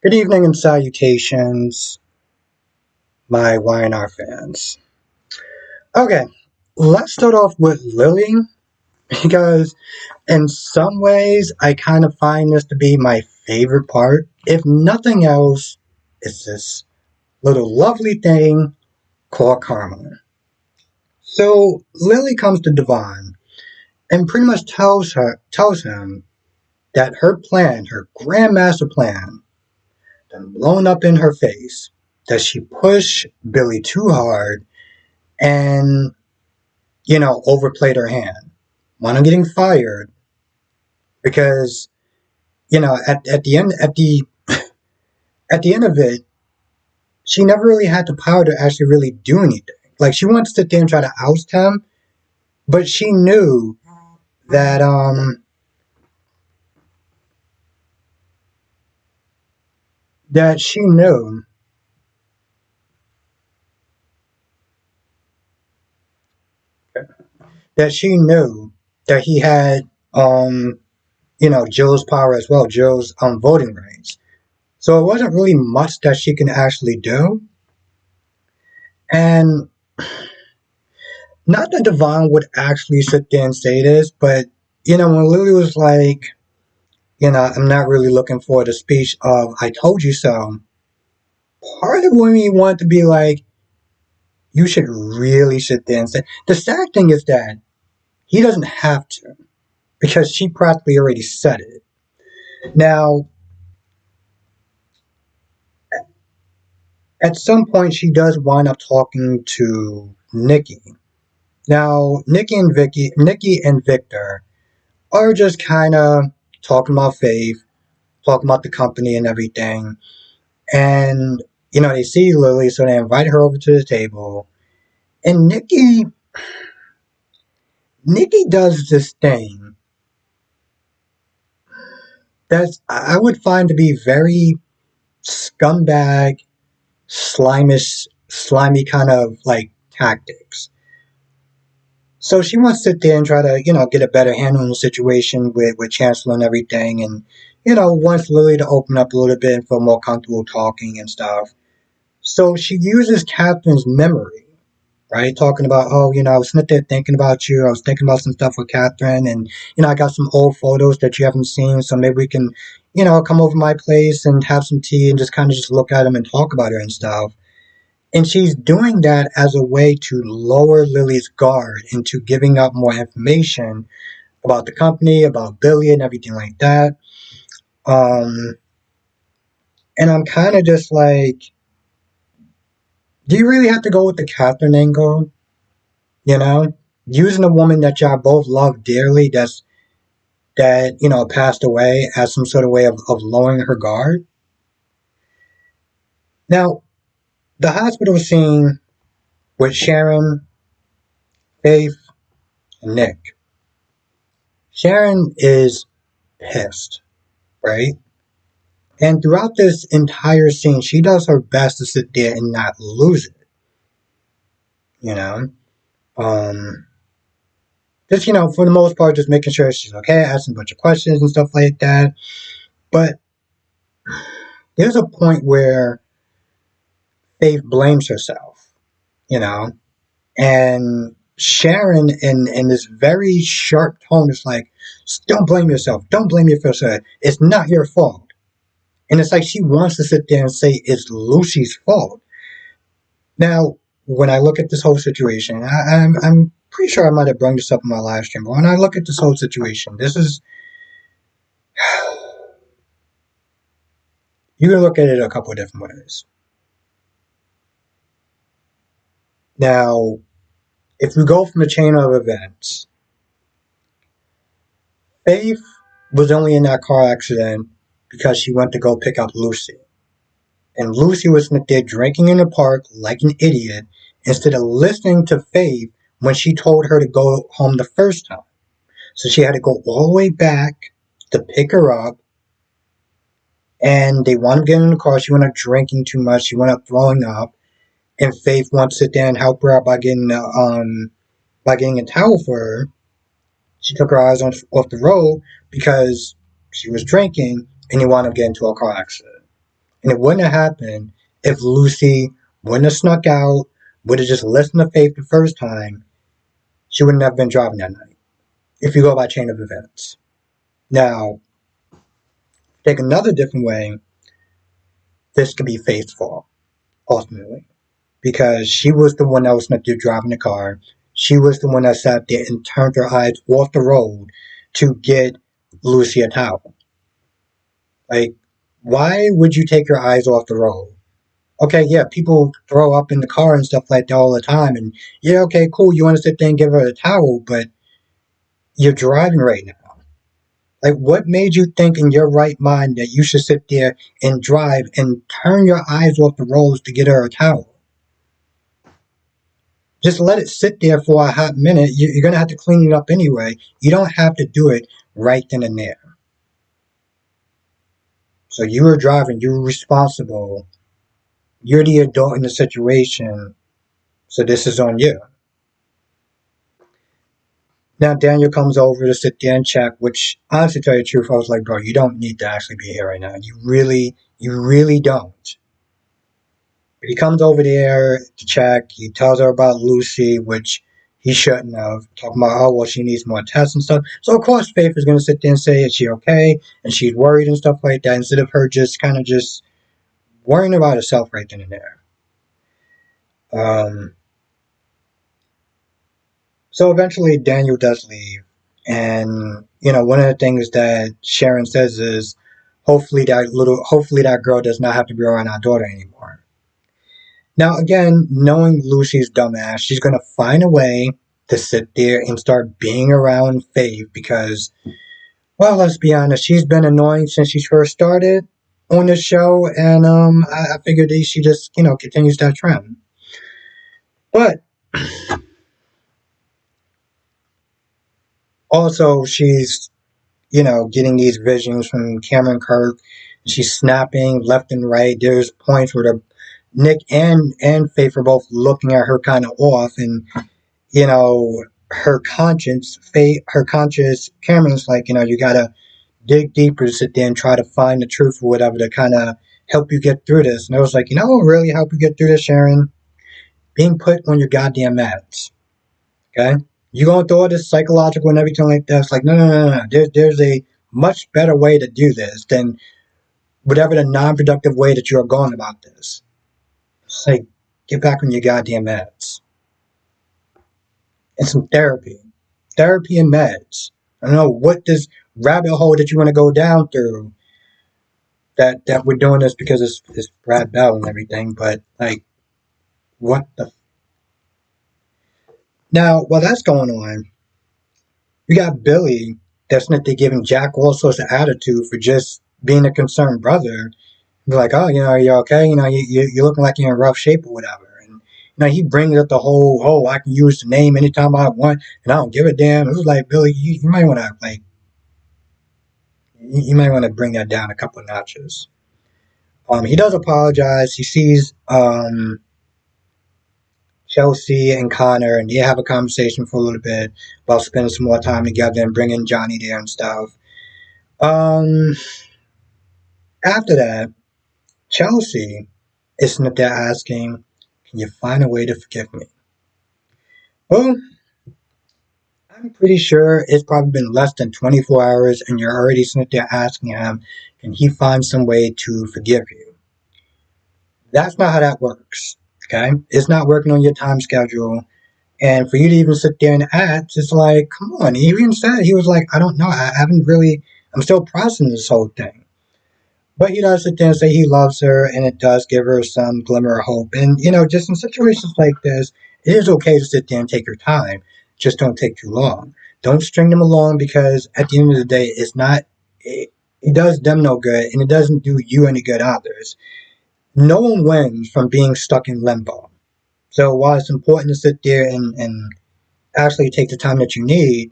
Good evening and salutations, my YNR fans. Okay, let's start off with Lily because, in some ways, I kind of find this to be my favorite part. If nothing else, it's this little lovely thing called karma. So Lily comes to Devon and pretty much tells him that her plan, her grandmaster plan, done blown up in her face, that she pushed Billy too hard and overplayed her hand. Wound up getting fired because at the end at the end of it, she never really had the power to actually really do anything. Like she wanted to sit there and try to oust him, but she knew that that she knew that she knew that he had Jill's power as well, Jill's voting rights. So it wasn't really much that she can actually do. And not that Devon would actually sit there and say this, but when Lily was like, I'm not really looking for the speech of "I told you so." Part of me wanted to be like, you should really sit there and say. The sad thing is that he doesn't have to because she practically already said it. Now, at some point, she does wind up talking to Nikki. Now, Nikki and Victor are just kind of talking about Faith, talking about the company and everything. And, they see Lily, so they invite her over to the table. And Nikki does this thing that I would find to be very scumbag, slimy kind of like tactics. So she wants to sit there and try to, get a better handle on the situation with Chancellor and everything. And, wants Lily to open up a little bit and feel more comfortable talking and stuff. So she uses Catherine's memory, right? Talking about, oh, I was sitting there thinking about you. I was thinking about some stuff with Catherine. And, I got some old photos that you haven't seen. So maybe we can, come over my place and have some tea and just kind of just look at them and talk about her and stuff. And she's doing that as a way to lower Lily's guard into giving up more information about the company, about Billy, and everything like that. Um, and I'm kind of just like, do you really have to go with the Catherine angle? You know, using a woman that y'all both love dearly, that passed away, as some sort of way of lowering her guard. Now, the hospital scene with Sharon, Faith, and Nick. Sharon is pissed, right? And throughout this entire scene, she does her best to sit there and not lose it. You know, um, just for the most part, just making sure she's okay, asking a bunch of questions and stuff like that. But there's a point where Faith blames herself, you know, and Sharon in this very sharp tone is like, "Don't blame yourself. Don't blame yourself. It's not your fault." And it's like she wants to sit there and say it's Lucy's fault. Now, when I look at this whole situation, I'm pretty sure I might have brought this up in my live stream, but when I look at this whole situation, this is you can look at it a couple of different ways. Now, if we go from a chain of events, Faith was only in that car accident because she went to go pick up Lucy. And Lucy was there drinking in the park like an idiot instead of listening to Faith when she told her to go home the first time. So she had to go all the way back to pick her up. And they wound up getting in the car. She wound up drinking too much. She wound up throwing up. And Faith wants to sit there and help her out by getting a towel for her. She took her eyes off the road because she was drinking, and he wound up getting into a car accident. And it wouldn't have happened if Lucy wouldn't have snuck out, would have just listened to Faith the first time. She wouldn't have been driving that night, if you go by chain of events. Now, take another different way, this could be Faith's fault, ultimately. Because she was the one that was snuck there driving the car. She was the one that sat there and turned her eyes off the road to get Lucy a towel. Like, why would you take your eyes off the road? Okay, yeah, people throw up in the car and stuff like that all the time. And yeah, okay, cool, you want to sit there and give her a towel, but you're driving right now. Like, what made you think in your right mind that you should sit there and drive and turn your eyes off the roads to get her a towel? Just let it sit there for a hot minute. You're going to have to clean it up anyway. You don't have to do it right then and there. So you were driving, you were responsible. You're the adult in the situation. So this is on you. Now Daniel comes over to sit there and check, which honestly, to tell you the truth, I was like, bro, you don't need to actually be here right now. You really don't. But he comes over there to check. He tells her about Lucy, which he shouldn't have. Talking about, oh, well, she needs more tests and stuff. So, of course, Faith is going to sit there and say, is she okay? And she's worried and stuff like that, instead of her just kind of just worrying about herself right then and there. Um, so eventually Daniel does leave. And, one of the things that Sharon says is, hopefully that girl does not have to be around our daughter anymore. Now, again, knowing Lucy's dumbass, she's going to find a way to sit there and start being around Faith because, well, let's be honest, she's been annoying since she first started on the show, and I figured that she just, continues that trend. But also, she's, getting these visions from Cameron Kirk. She's snapping left and right. There's points where Nick and Faith are both looking at her kind of off, and her conscience, Cameron's like, you gotta dig deeper to sit there and try to find the truth or whatever to kind of help you get through this. And I was like, what will really help you get through this, Sharon? Being put on your goddamn meds. Okay? You going through all this psychological and everything like that. It's like, no. There's a much better way to do this than whatever the non-productive way that you're going about this. It's like, get back on your goddamn meds. And some therapy. Therapy and meds. I don't know what this rabbit hole that you want to go down through that we're doing this because it's Brad Bell and everything, but like what the now while that's going on, you got Billy that's not giving Jack all sorts of attitude for just being a concerned brother. Be like, oh, are you okay? You're looking like you're in rough shape or whatever. And he brings up the whole, oh, I can use the name anytime I want, and I don't give a damn. It was like, Billy, you might want to you might want to bring that down a couple of notches. He does apologize. He sees Chelsea and Connor, and they have a conversation for a little bit about spending some more time together and bringing Johnny there and stuff. Um, After that, Chelsea is not there asking, "Can you find a way to forgive me?" Well, I'm pretty sure it's probably been less than 24 hours, and you're already sitting there asking him, "Can he find some way to forgive you?" That's not how that works. Okay, it's not working on your time schedule. And for you to even sit there and act, it's like, come on. He even said, he was like, I don't know. I haven't really, I'm still processing this whole thing. But he does sit there and say he loves her, and it does give her some glimmer of hope. And, just in situations like this, it is okay to sit there and take your time. Just don't take too long. Don't string them along because at the end of the day, it does them no good, and it doesn't do you any good either. No one wins from being stuck in limbo. So while it's important to sit there and actually take the time that you need,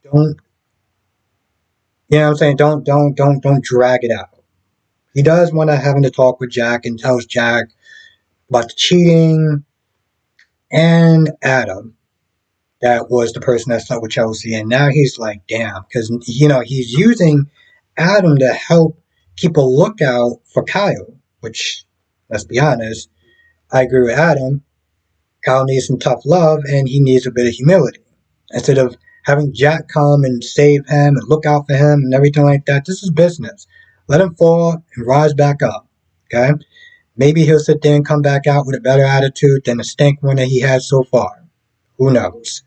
don't what I'm saying? Don't drag it out. He does want to having to talk with Jack and tells Jack about the cheating and Adam. That was the person that slept with Chelsea, and now he's like, damn, because he's using Adam to help keep a lookout for Kyle, which, let's be honest, I agree with Adam. Kyle needs some tough love and he needs a bit of humility. Instead of having Jack come and save him and look out for him and everything like that, this is business. Let him fall and rise back up. Okay? Maybe he'll sit there and come back out with a better attitude than the stink one that he had so far. Who knows?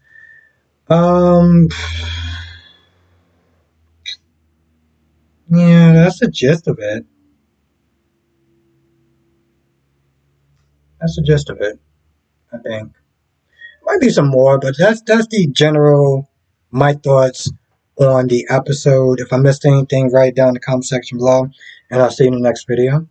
Um, yeah, that's the gist of it. That's the gist of it, I think. Might be some more, but that's the general my thoughts on the episode. If I missed anything, write it down in the comment section below, and I'll see you in the next video.